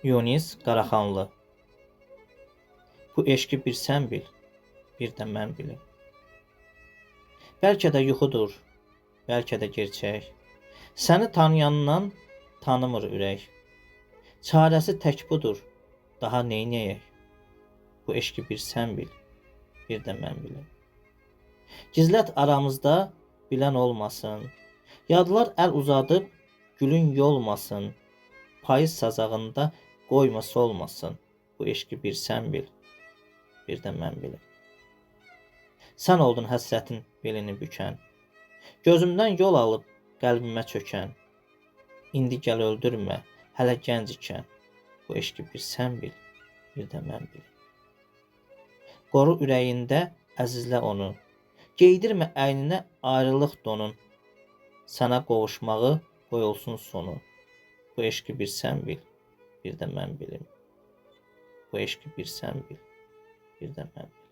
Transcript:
Yunis Qaraxanlı. Bu eşqi bir sən bil, bir də mən bilim. Bəlkə də yuxudur, bəlkə də gerçək. Səni tanıyandan tanımır ürək. Çarəsi tək budur, daha neynəyək? Bu eşqi bir sən bil, bir də mən bilim. Gizlət aramızda bilən olmasın. Yadlar əl uzadıb gülün yolmasın. Payız sazağında qoyma solmasın. Bu eşqi bir sən bil, bir də mən bilim. Sən oldun həsrətin belini bükən, gözümdən yol alıb qəlbimə çökən. İndi gəl öldürmə, hələ gənc ikən. Bu eşqi bir sən bil, bir də mən bilim. Qoru ürəyində əzizlə onu, geydirmə əyninə ayrılıq donun. Sənə qovuşmağı qoyulsun sonu. Bu eşqi bir sən bil, bir də mən bilim. Bu eşqi bir sən bil, bir də mən bilim.